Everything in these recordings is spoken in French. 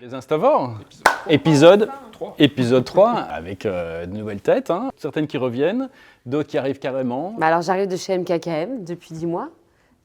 Les Instavores, épisode 3, avec de nouvelles têtes, hein. Certaines qui reviennent, d'autres qui arrivent carrément. Alors j'arrive de chez MKKM depuis 10 mois.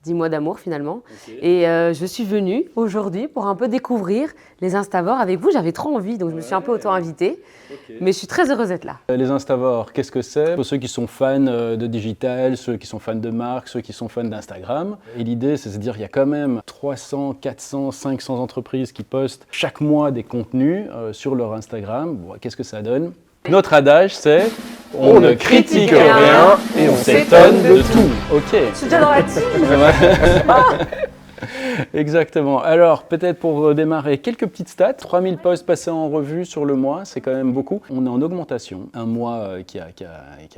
10 mois d'amour finalement. Okay. Et je suis venue aujourd'hui pour un peu découvrir les Instavores avec vous. J'avais trop envie, donc je me suis un peu auto-invitée. Okay. Mais je suis très heureuse d'être là. Les Instavores, qu'est-ce que c'est? Pour ceux qui sont fans de digital, ceux qui sont fans de marque, ceux qui sont fans d'Instagram. Et l'idée, c'est de se dire qu'il y a quand même 300, 400, 500 entreprises qui postent chaque mois des contenus sur leur Instagram. Bon, qu'est-ce que ça donne? Notre adage, c'est on ne critique rien et on s'étonne de tout. Ok. Je suis déjà dans la team. Exactement. Alors, peut-être pour démarrer, quelques petites stats. 3000 posts passés en revue sur le mois, c'est quand même beaucoup. On est en augmentation. Un mois qui a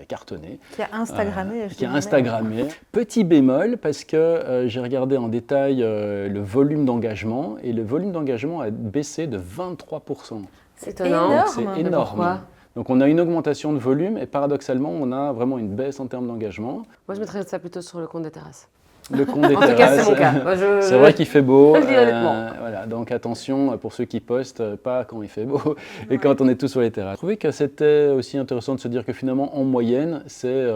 cartonné. Qui a Instagrammé. Qui a Instagrammé. Petit bémol, parce que j'ai regardé en détail le volume d'engagement. Et le volume d'engagement a baissé de 23%. C'est étonnant. C'est énorme. Donc on a une augmentation de volume et paradoxalement, on a vraiment une baisse en termes d'engagement. Moi, je mettrais ça plutôt sur le compte des terrasses. Le compte des terrasses. En tout cas, c'est mon cas. C'est vrai qu'il fait beau. Je le dis honnêtement. Voilà, donc attention pour ceux qui postent, pas quand il fait beau et quand on est tous sur les terrasses. Je trouvais que c'était aussi intéressant de se dire que finalement, en moyenne, c'est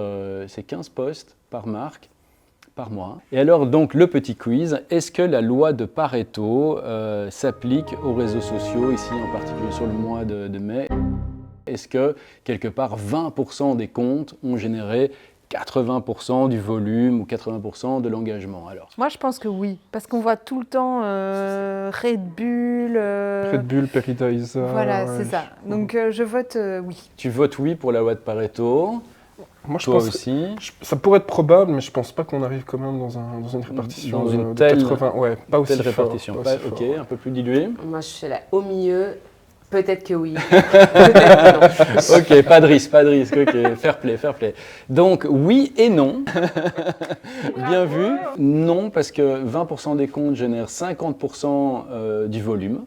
15 posts par marque par mois. Et alors, donc, le petit quiz, est-ce que la loi de Pareto s'applique aux réseaux sociaux, ici en particulier sur le mois de mai? Est-ce que, quelque part, 20% des comptes ont généré 80% du volume ou 80% de l'engagement? Alors, moi, je pense que oui, parce qu'on voit tout le temps Red Bull. Red Bull, Paradise. Voilà, c'est ça. Donc, je vote oui. Tu votes oui pour la loi de Pareto. Moi, je Toi pense aussi. Ça pourrait être probable, mais je pense pas qu'on arrive quand même dans une répartition dans une de telle 80. Ouais, pas aussi telle répartition. Fort, Pas, ok, un peu plus dilué. Moi, je suis là au milieu. Peut-être que oui. Peut-être que non. Ok, pas de risque. Ok, fair play. Donc, oui et non. Bien vu. Non, parce que 20% des comptes génèrent 50% du volume.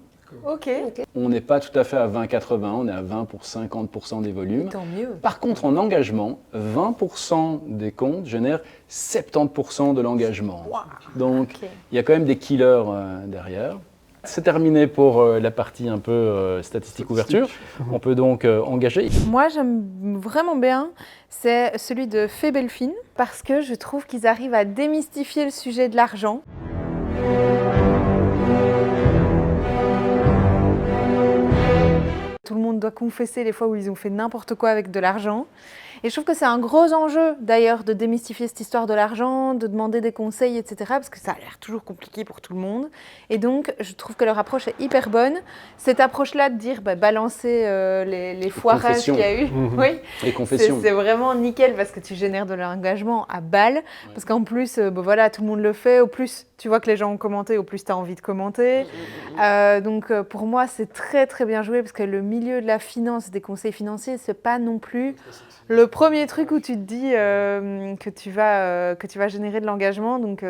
Ok. On n'est pas tout à fait à 20-80, on est à 20 pour 50% des volumes. Tant mieux. Par contre, en engagement, 20% des comptes génèrent 70% de l'engagement. Wow. Donc, il y a quand même des killers derrière. C'est terminé pour la partie un peu statistique ouverture. On peut donc engager. Moi, j'aime vraiment bien, c'est celui de Fée Belfine, parce que je trouve qu'ils arrivent à démystifier le sujet de l'argent. Tout le monde doit confesser les fois où ils ont fait n'importe quoi avec de l'argent. Et je trouve que c'est un gros enjeu, d'ailleurs, de démystifier cette histoire de l'argent, de demander des conseils, etc. Parce que ça a l'air toujours compliqué pour tout le monde. Et donc, je trouve que leur approche est hyper bonne. Cette approche-là de dire, balancer les foirages qu'il y a eu, oui, les confessions. C'est vraiment nickel parce que tu génères de l'engagement à balle. Parce qu'en plus, voilà, tout le monde le fait. Au plus, tu vois que les gens ont commenté, au plus tu as envie de commenter. Donc, pour moi, c'est très, très bien joué parce que le milieu de la finance, des conseils financiers, c'est pas non plus le premier truc où tu te dis que tu vas générer de l'engagement. Donc,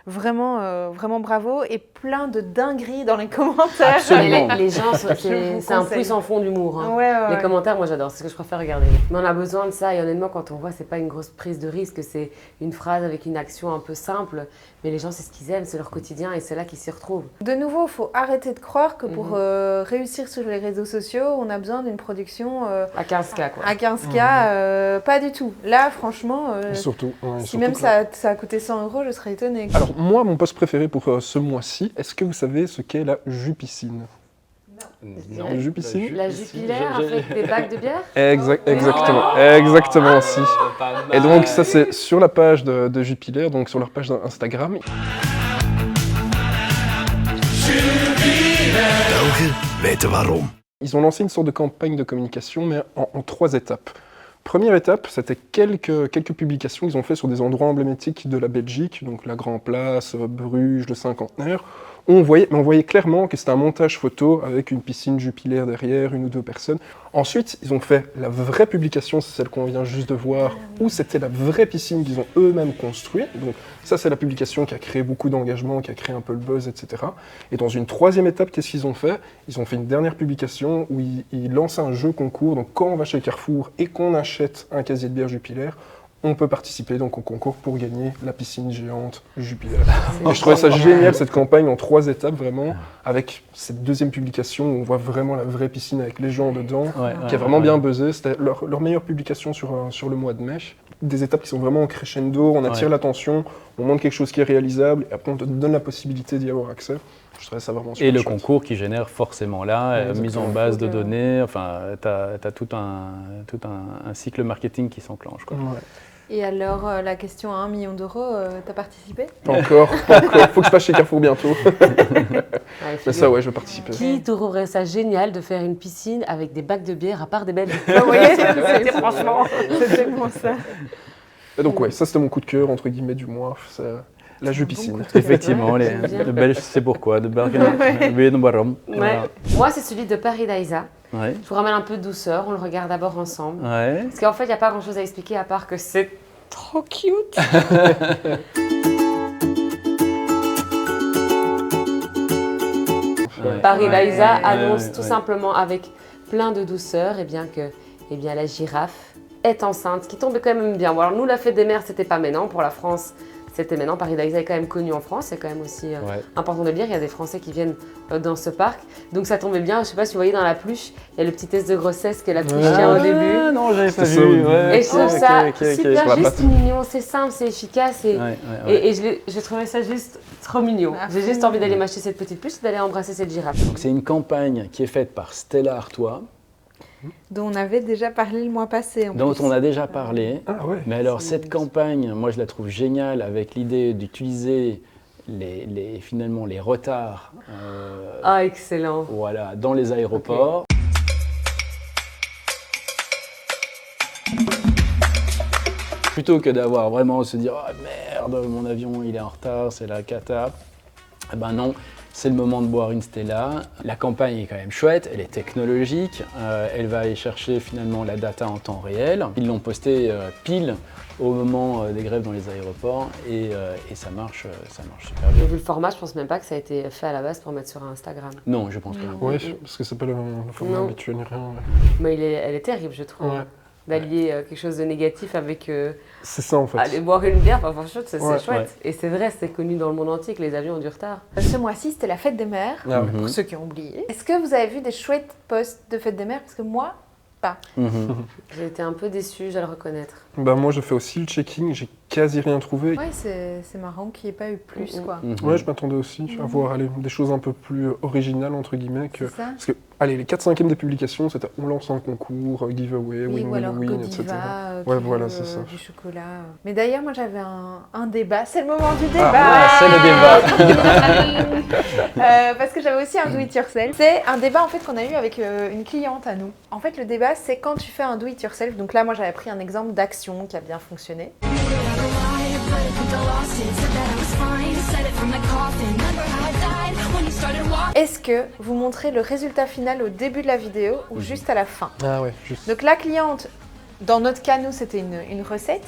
vraiment bravo. Et plein de dingueries dans les commentaires. Absolument. Les gens, c'est un plus en fond d'humour. Hein. Ouais. Les commentaires, moi j'adore, c'est ce que je préfère regarder. Mais on a besoin de ça et honnêtement, quand on voit, c'est pas une grosse prise de risque, c'est une phrase avec une action un peu simple. Mais les gens, c'est ce qu'ils aiment, c'est leur quotidien et c'est là qu'ils s'y retrouvent. De nouveau, il faut arrêter de croire que pour réussir sur les réseaux sociaux, on a besoin d'une production à 15K, quoi. À 15K, pas du tout. Là, franchement, si même ça a coûté 100 €, je serais étonnée. Alors, moi, mon poste préféré pour ce mois-ci, est-ce que vous savez ce qu'est la Jupicine? Non. La Jupicine? La Jupilaire avec des bacs de bière? Exactement aussi. Et donc, ça, c'est sur la page de Jupilaire, donc sur leur page d'Instagram. Ils ont lancé une sorte de campagne de communication, mais en 3 étapes. Première étape, c'était quelques publications qu'ils ont fait sur des endroits emblématiques de la Belgique, donc la Grand Place, Bruges, le Cinquantenaire. On voyait clairement que c'était un montage photo avec une piscine Jupilaire derrière, 1 ou 2 personnes. Ensuite, ils ont fait la vraie publication, c'est celle qu'on vient juste de voir, où c'était la vraie piscine qu'ils ont eux-mêmes construite. Donc ça, c'est la publication qui a créé beaucoup d'engagement, qui a créé un peu le buzz, etc. Et dans une 3e étape, qu'est-ce qu'ils ont fait? Ils ont fait une dernière publication où ils lancent un jeu concours. Donc quand on va chez Carrefour et qu'on achète un casier de bière Jupilaire, on peut participer donc au concours pour gagner la piscine géante Jupilaire. Et je trouvais ça génial, cette campagne en 3 étapes, vraiment, avec cette deuxième publication où on voit vraiment la vraie piscine avec les gens dedans, Ouais, qui a vraiment bien buzzé. C'était leur meilleure publication sur le mois de mai. Des étapes qui sont vraiment en crescendo, on attire l'attention, on montre quelque chose qui est réalisable, et après on te donne la possibilité d'y avoir accès. Je trouvais ça vraiment super Et le chouette. concours qui génère forcément là, Ouais, mise en exactement. base de données, enfin, tu as tout un cycle marketing qui s'enclenche, quoi. Ouais. Et alors, la question à 1 million d'euros, t'as participé? Pas encore. Faut que je passe chez Carrefour bientôt. Ouais, Mais ça, ouais, je vais participer. Qui trouverait ça génial de faire une piscine avec des bacs de bière à part des Belges? Vous voyez, franchement, c'était bon ça. Et donc, ouais, ça c'était mon coup de cœur, entre guillemets, du mois. C'est la jus piscine. Effectivement, Ouais, j'aime bien. le Belge, c'est pourquoi, de Bergen, Warum. Ouais. Moi, c'est celui de Paradisa. Ouais. Je vous ramène un peu de douceur, on le regarde d'abord ensemble. Ouais. Parce qu'en fait, il n'y a pas grand-chose à expliquer à part que c'est trop cute. Ouais. Paradisa Ouais, annonce ouais, tout ouais. simplement avec plein de douceur la girafe est enceinte, qui tombe quand même bien. Bon, alors nous, la fête des mères, c'était pas maintenant. Pour la France, c'était maintenant. Paradisa est quand même connu en France. C'est quand même aussi Ouais. important de le dire. Il y a des Français qui viennent dans ce parc. Donc ça tombait bien. Je sais pas si vous voyez dans la peluche, il y a le petit test de grossesse que la peluche tient au début. Ah, non, j'avais pas C'est vu. ça. Ouais, Et je trouve ok, ça ok, ok. super Sur la juste patte. mignon. C'est simple, c'est efficace. Et, Ouais, ouais, ouais. et je trouvais ça juste trop mignon. J'ai juste envie d'aller m'acheter cette petite peluche et d'aller embrasser cette girafe. Donc c'est une campagne qui est faite par Stella Artois, Dont on avait déjà parlé le mois passé. En dont plus. on a déjà parlé. Ah ouais. Mais alors cette campagne, moi je la trouve géniale avec l'idée d'utiliser finalement les retards Ah, excellent. voilà, dans les aéroports. Plutôt que d'avoir vraiment se dire « Ah merde, mon avion il est en retard, c'est la cata », eh ben non, c'est le moment de boire une Stella. La campagne est quand même chouette, elle est technologique, elle va aller chercher finalement la data en temps réel. Ils l'ont posté pile au moment des grèves dans les aéroports et ça marche super bien. Et vu le format, je pense même pas que ça a été fait à la base pour mettre sur Instagram. Non, je pense que non. Ouais, parce que c'est pas le format Non. habituel ni rien. Ouais. Mais elle est terrible, je trouve. Ouais. D'allier quelque chose de négatif avec C'est ça en fait. aller boire une bière, enfin, franchement, c'est Ouais. chouette. Et c'est vrai, c'est connu dans le monde entier que les avions ont du retard. Ce mois-ci, c'était la fête des mères, Ah ouais. pour ceux qui ont oublié. Est-ce que vous avez vu des chouettes posts de fête des mères? Parce que moi, pas. Mhm. J'ai été un peu déçue, je dois le reconnaître. Bah moi je fais aussi le checking, j'ai quasi rien trouvé. Ouais, c'est marrant qu'il n'y ait pas eu plus, quoi. Mhm. Ouais, je m'attendais aussi à voir des choses un peu plus originales entre guillemets que. C'est ça? Parce que, allez, les 4/5 des publications, c'était on lance un concours, giveaway, Oui, ou alors win-win-win, etc. Godiva, Ouais, qui voilà, veut, c'est ça. du chocolat. Mais d'ailleurs, moi j'avais un débat. C'est le moment du débat. Ah, c'est le débat. Parce que j'avais aussi un do it yourself. C'est un débat en fait qu'on a eu avec une cliente à nous. En fait, le débat, c'est quand tu fais un do it yourself. Donc là, moi j'avais pris un exemple d'action qui a bien fonctionné. Est-ce que vous montrez le résultat final au début de la vidéo ou juste à la fin? Ah ouais, juste. Donc la cliente, dans notre cas, nous, c'était une recette.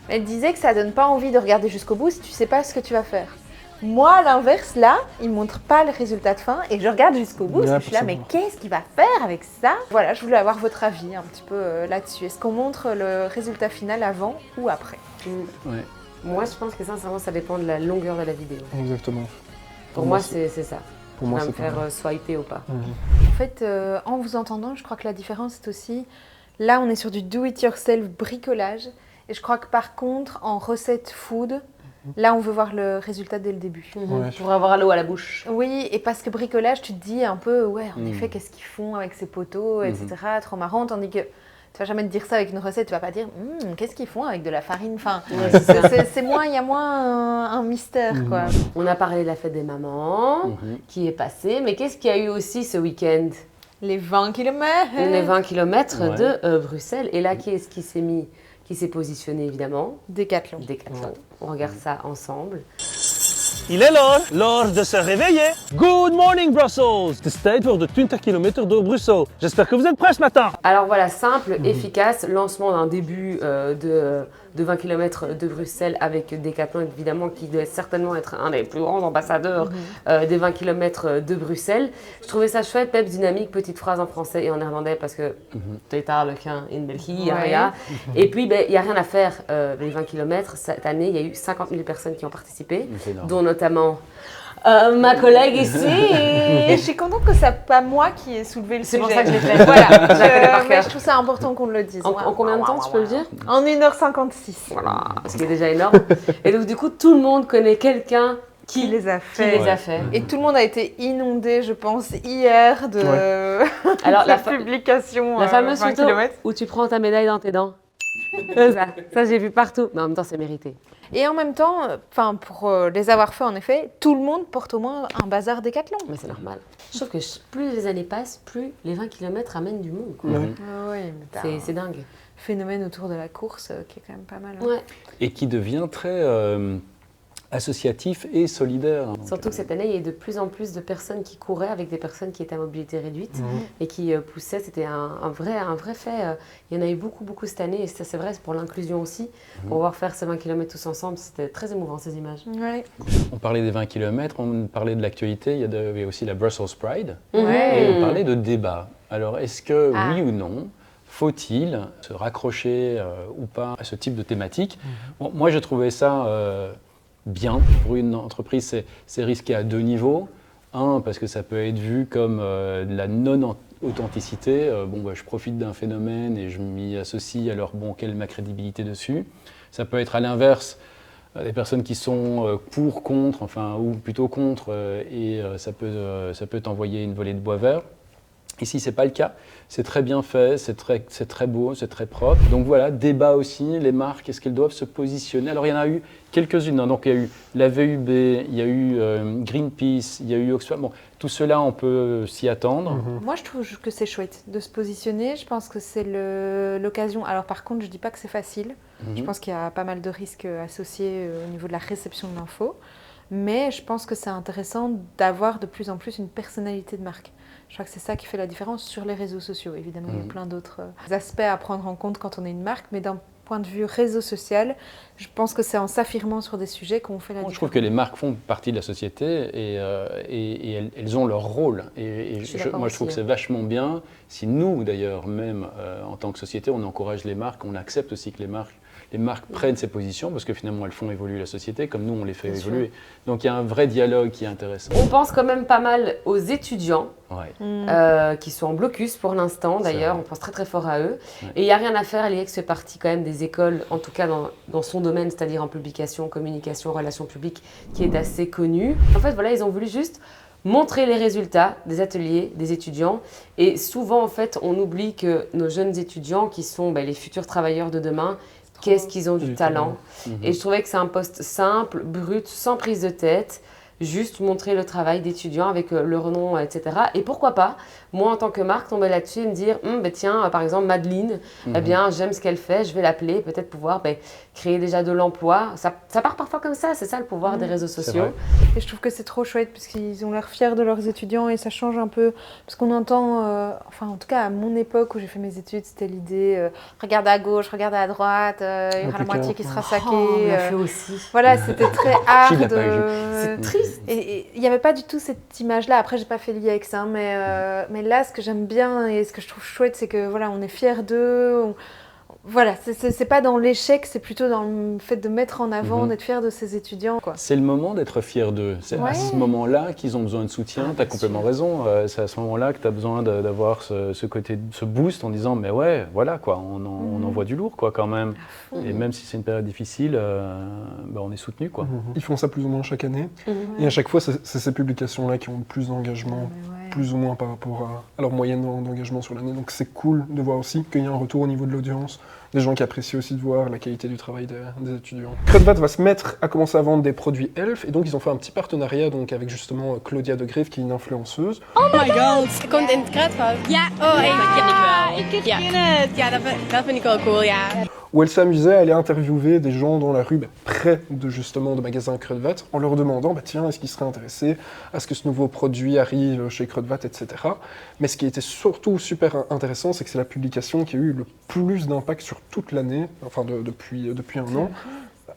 Elle disait que ça donne pas envie de regarder jusqu'au bout si tu sais pas ce que tu vas faire. Moi, à l'inverse, là, il ne montre pas le résultat de fin et je regarde jusqu'au bout parce que je suis là, mais qu'est-ce qu'il va faire avec ça? Voilà, je voulais avoir votre avis un petit peu là-dessus. Est-ce qu'on montre le résultat final avant ou après? Ouais. Moi, je pense que sincèrement, ça dépend de la longueur de la vidéo. Exactement. Pour moi, c'est ça. Pour Je moi, vais me c'est faire pareil. swiper ou pas. En fait, en vous entendant, je crois que la différence, c'est aussi... Là, on est sur du do-it-yourself bricolage. Et je crois que par contre, en recette food, là, on veut voir le résultat dès le début. Ouais. Pour avoir l'eau à la bouche. Oui, et parce que bricolage, tu te dis un peu, ouais, en Mhm. effet, qu'est-ce qu'ils font avec ces poteaux, etc. Trop marrant, tandis que tu vas jamais te dire ça avec une recette, tu vas pas dire, qu'est-ce qu'ils font avec de la farine. Enfin, Ouais, c'est ça. il y a moins un mystère, quoi. On a parlé de la fête des mamans Mhm. qui est passée, mais qu'est-ce qu'il y a eu aussi ce week-end? Les 20 km. Les 20 km Ouais. de Bruxelles. Et là, qui est-ce qui s'est positionné évidemment? Décathlon. Decathlon. On regarde ça ensemble. Il est l'heure de se réveiller. Good morning Brussels. Het is tijd voor de 20 kilometer door Brussel. J'espère que vous êtes prêts ce matin. Alors voilà, simple, efficace, lancement d'un début de 20 km de Bruxelles avec Decathlon évidemment qui doit certainement être un des plus grands ambassadeurs des 20 km de Bruxelles. Je trouvais ça chouette, peps, dynamique, petite phrase en français et en néerlandais parce que Teta lequin in België, Ouais. ja. Et puis il n'y a rien à faire, les 20 km, cette année il y a eu 50 000 personnes qui ont participé, C'est énorme. dont notamment ma collègue ici. Et je suis contente que ce soit pas moi qui ai soulevé le sujet. C'est pour ça que je l'ai fait. Voilà, Je la connais par mais cœur. je trouve ça important qu'on le dise. En combien de temps, tu peux le dire? En 1h56. Voilà, ce qui est déjà énorme. Et donc, du coup, tout le monde connaît quelqu'un Qui les a qui fait. les a fait. Et tout le monde a été inondé, je pense, hier de Alors, la publication. La fameuse 20 photo kilomètres. où tu prends ta médaille dans tes dents. Ça j'ai vu partout. Mais en même temps, c'est mérité. Et en même temps, pour les avoir fait, en effet, tout le monde porte au moins un bazar Décathlon. Mais c'est normal. Je trouve que plus les années passent, plus les 20 km amènent du monde. Quoi. Mhm. Ah oui, mais t'as un C'est dingue. phénomène autour de la course qui est quand même pas mal. Hein. Ouais. Et qui devient très associatif et solidaire. Surtout que cette année, il y a de plus en plus de personnes qui couraient avec des personnes qui étaient à mobilité réduite et qui poussaient. C'était un vrai fait. Il y en a eu beaucoup cette année et ça, c'est vrai, c'est pour l'inclusion aussi. Pour pouvoir faire ces 20 km tous ensemble, c'était très émouvant ces images. Ouais. On parlait des 20 km, on parlait de l'actualité, il y a aussi la Brussels Pride. Ouais. Et on parlait de débat. Alors, est-ce que, Ah. oui ou non, faut-il se raccrocher ou pas à ce type de thématique? Bon, moi, j'ai trouvé ça bien. Pour une entreprise, c'est risqué à deux niveaux. Un, parce que ça peut être vu comme de la non-authenticité. Je profite d'un phénomène et je m'y associe, alors bon, quelle est ma crédibilité dessus? Ça peut être à l'inverse, des personnes qui sont pour, contre, ou plutôt contre, et ça peut t'envoyer une volée de bois vert. Ici, ce n'est pas le cas. C'est très bien fait, c'est très beau, c'est très propre. Donc voilà, débat aussi, les marques, est-ce qu'elles doivent se positionner? Alors il y en a eu quelques-unes. Donc il y a eu la VUB, il y a eu Greenpeace, il y a eu Oxfam. Bon, tout cela, on peut s'y attendre. Moi, je trouve que c'est chouette de se positionner. Je pense que c'est l'occasion. Alors, par contre, je ne dis pas que c'est facile. Je pense qu'il y a pas mal de risques associés au niveau de la réception de l'info. Mais je pense que c'est intéressant d'avoir de plus en plus une personnalité de marque. Je crois que c'est ça qui fait la différence sur les réseaux sociaux. Évidemment, il y a plein d'autres aspects à prendre en compte quand on est une marque, mais d'un point de vue réseau social, je pense que c'est en s'affirmant sur des sujets qu'on fait la différence. Je trouve que les marques font partie de la société et elles ont leur rôle. Et moi, je trouve que c'est vachement bien. Si nous, d'ailleurs, même en tant que société, on encourage les marques, on accepte aussi que les marques prennent ces positions parce que finalement, elles font évoluer la société comme nous, on les fait évoluer. Donc, il y a un vrai dialogue qui est intéressant. On pense quand même pas mal aux étudiants. Ouais. Qui sont en blocus pour l'instant d'ailleurs, on pense très fort à eux. Ouais. Et il n'y a rien à faire, l'IEX fait partie quand même des écoles, en tout cas dans son domaine, c'est-à-dire en publication, communication, relations publiques, qui est assez connu. En fait, voilà, ils ont voulu juste montrer les résultats des ateliers des étudiants. Et souvent, en fait, on oublie que nos jeunes étudiants, qui sont les futurs travailleurs de demain, qu'est-ce qu'ils ont du talent. Et je trouvais que c'est un poste simple, brut, sans prise de tête. Juste montrer le travail d'étudiants avec leur nom, etc. Et pourquoi pas, moi en tant que marque, tomber là-dessus et me dire, tiens, par exemple, Madeleine, eh bien, j'aime ce qu'elle fait, je vais l'appeler, peut-être pouvoir créer déjà de l'emploi. Ça part parfois comme ça, c'est ça le pouvoir des réseaux sociaux. Et je trouve que c'est trop chouette parce qu'ils ont l'air fiers de leurs étudiants et ça change un peu. Parce qu'on entend, en tout cas à mon époque où j'ai fait mes études, c'était l'idée, regarde à gauche, regarde à droite, il y aura la moitié qui sera saquée. On l'a fait aussi. Voilà, c'était très hard. Qui l'a pas eu? C'est triste. Et il n'y avait pas du tout cette image-là. Après, j'ai pas fait l'IEX, mais là, ce que j'aime bien et ce que je trouve chouette, c'est que voilà, on est fiers d'eux. Voilà, c'est pas dans l'échec, c'est plutôt dans le fait de mettre en avant, d'être fier de ces étudiants. Quoi. C'est le moment d'être fier d'eux. C'est à ce moment-là qu'ils ont besoin de soutien. Tu as complètement raison. C'est à ce moment-là que tu as besoin d'avoir ce boost en disant mais ouais, voilà quoi, on envoie du lourd quoi quand même. Et même si c'est une période difficile, on est soutenu quoi. Ils font ça plus ou moins chaque année. Et à chaque fois, c'est ces publications-là qui ont le plus d'engagement, plus ou moins par rapport à leur moyenne d'engagement sur l'année. Donc c'est cool de voir aussi qu'il y a un retour au niveau de l'audience. Des gens qui apprécient aussi de voir la qualité du travail des étudiants. Kruidvat va se mettre à commencer à vendre des produits Elf et donc ils ont fait un petit partenariat donc avec justement Claudia de Greef qui est une influenceuse. Oh my god! Komt in het Kruidvat? Ja, dat vind ik wel cool, ja. Où elle s'amusait à aller interviewer des gens dans la rue près de magasins Kruidvat en leur demandant tiens, est-ce qu'ils seraient intéressés à ce que ce nouveau produit arrive chez Kruidvat, etc. Mais ce qui était surtout super intéressant, c'est que c'est la publication qui a eu le plus d'impact sur toute l'année, depuis un an.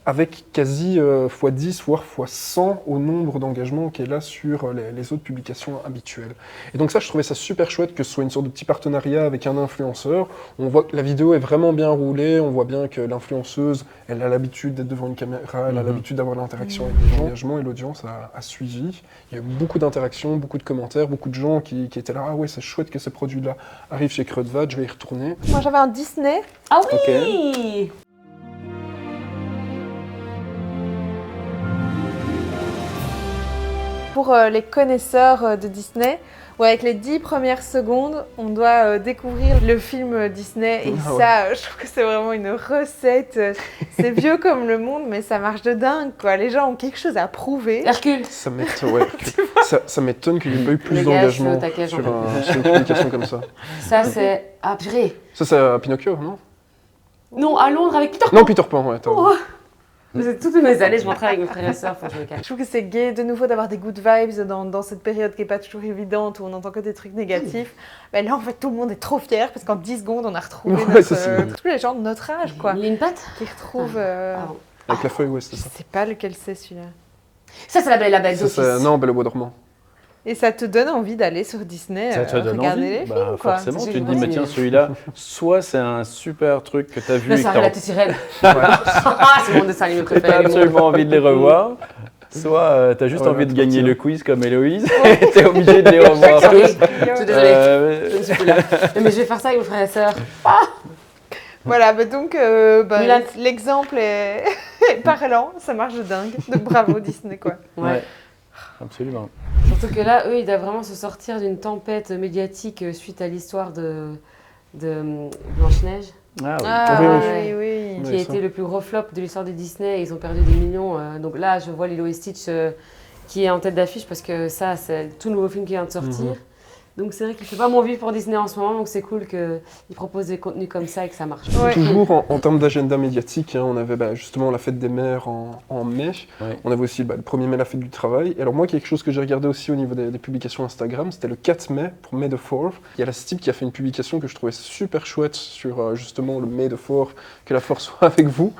avec quasi x10, voire x100 au nombre d'engagements qui est là sur les autres publications habituelles. Et donc ça, je trouvais ça super chouette que ce soit une sorte de petit partenariat avec un influenceur. On voit que la vidéo est vraiment bien roulée, on voit bien que l'influenceuse, elle a l'habitude d'être devant une caméra, elle a l'habitude d'avoir l'interaction avec les gens. L'engagement et l'audience a suivi. Il y a eu beaucoup d'interactions, beaucoup de commentaires, beaucoup de gens qui étaient là, ah ouais, c'est chouette que ces produits-là arrivent chez Kruidvat, je vais y retourner. Moi, j'avais un Disney. Ah oui. Pour les connaisseurs de Disney, où avec les 10 premières secondes, on doit découvrir le film Disney. Et ça, je trouve que c'est vraiment une recette. C'est vieux comme le monde, mais ça marche de dingue, quoi. Les gens ont quelque chose à prouver. Hercule. Ça m'étonne, ouais, ça m'étonne qu'il n'y ait pas eu plus Les gars, d'engagement je suis au taquet, sur une publication comme ça. Ça, c'est... Ah, purée. Ça, c'est Pinocchio, non? Non, à Londres avec Peter Pan. Non, Peter Pan, ouais, t'as raison. C'est toutes mes années, je m'entraîne avec mes frères et sœurs, faut que je me calme. Je trouve que c'est gai de nouveau d'avoir des good vibes dans cette période qui n'est pas toujours évidente, où on n'entend que des trucs négatifs. Ben là, en fait, tout le monde est trop fier parce qu'en 10 secondes, on a retrouvé tous les gens de notre âge, quoi. Une patte. Qui retrouvent... Pardon. Avec la feuille, ouais, c'est Je ça. sais pas lequel c'est celui-là. Ça, c'est la Belle et la Bête Ça, d'office. non, Belle au bois dormant. Et ça te donne envie d'aller sur Disney, Ça te donne regarder envie. les films, quoi. Forcément, C'est tu te dis, génial. mais tiens, celui-là, soit c'est un super truc que tu as vu Là, et c'est que la petite sirène. C'est mon dessin animé tu préféré. as du monde. absolument envie de les revoir, soit tu as juste Ouais, envie de ouais, gagner partir. le quiz comme Héloïse et tu es obligé de les revoir Sorry, tous. je suis désolée. Je ne suis plus là. Mais je vais faire ça avec mes frères et sœurs. Voilà, bah donc Mulan. l'exemple est... est parlant, ça marche de dingue. Donc bravo Disney, quoi. Ouais. Absolument. Surtout que là, eux, ils doivent vraiment se sortir d'une tempête médiatique suite à l'histoire de Blanche-Neige, Ah oui. Ah Oui, oui, oui. qui Ouais, a ça. été le plus gros flop de l'histoire de Disney. Ils ont perdu des millions. Donc là, je vois Lilo et Stitch qui est en tête d'affiche parce que ça, c'est tout nouveau film qui vient de sortir. Donc c'est vrai qu'il ne fait pas mon vivre pour Disney en ce moment, donc c'est cool qu'ils proposent des contenus comme ça et que ça marche. Ouais. Toujours en termes d'agenda médiatique, hein, on avait justement la fête des mères en mai. Ouais. On avait aussi le 1er mai la fête du travail. Et alors moi, quelque chose que j'ai regardé aussi au niveau des publications Instagram, c'était le 4 mai pour May the 4th. Il y a la Stip qui a fait une publication que je trouvais super chouette sur justement le May the 4th. Que la force soit avec vous.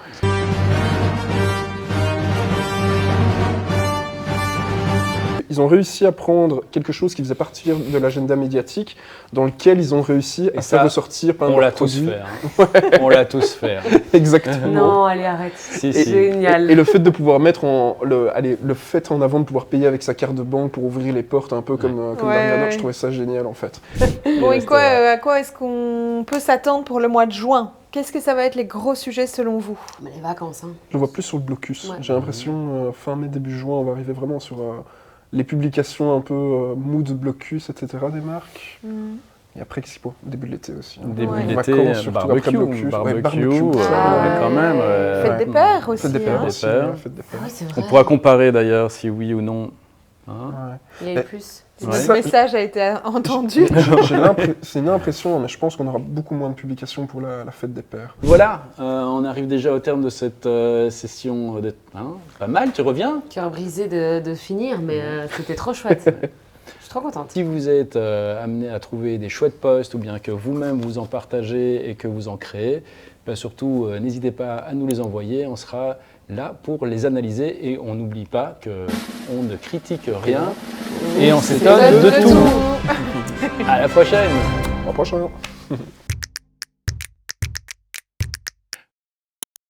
Ils ont réussi à prendre quelque chose qui faisait partie de l'agenda médiatique, dans lequel ils ont réussi à ça, faire ressortir plein de On l'a leurs tous produits. fait. Hein. On l'a tous fait. Hein. Exactement. Non, allez, arrête. Si, C'est si. génial. Et le fait de pouvoir mettre le fait en avant de pouvoir payer avec sa carte de banque pour ouvrir les portes, un peu comme Ouais, Banana, ouais. je trouvais ça génial en fait. Bon, et c'était quoi, vrai. à quoi est-ce qu'on peut s'attendre pour le mois de juin? Qu'est-ce que ça va être les gros sujets selon vous? Mais les vacances, hein. Je le vois plus sur le blocus. Ouais. J'ai l'impression, fin mai, début juin, on va arriver vraiment sur les publications un peu mood blocus, etc. des marques. Et après Expo, début de l'été aussi. hein. Début Ouais. d'été, Vacances, surtout après barbecue, blocus. Ouais, barbecue, barbecue, Ah, quand même. Fête des pères aussi. Fête des pères hein. aussi. pères. ouais, fête des pères. Ah oui, c'est On vrai. pourra comparer d'ailleurs si oui ou non. Hein. Ouais. Il y a eu Mais- plus. Notre Ouais. message a été entendu. C'est une impression, mais je pense qu'on aura beaucoup moins de publications pour la fête des pères. Voilà, on arrive déjà au terme de cette session. Pas mal, tu reviens. Cœur brisé de finir, mais c'était trop chouette. Je suis trop contente. Si vous êtes amené à trouver des chouettes posts ou bien que vous-même vous en partagez et que vous en créez, ben surtout n'hésitez pas à nous les envoyer, on sera là pour les analyser et on n'oublie pas qu'on ne critique rien et on s'étonne de tout. À la prochaine. À la prochaine.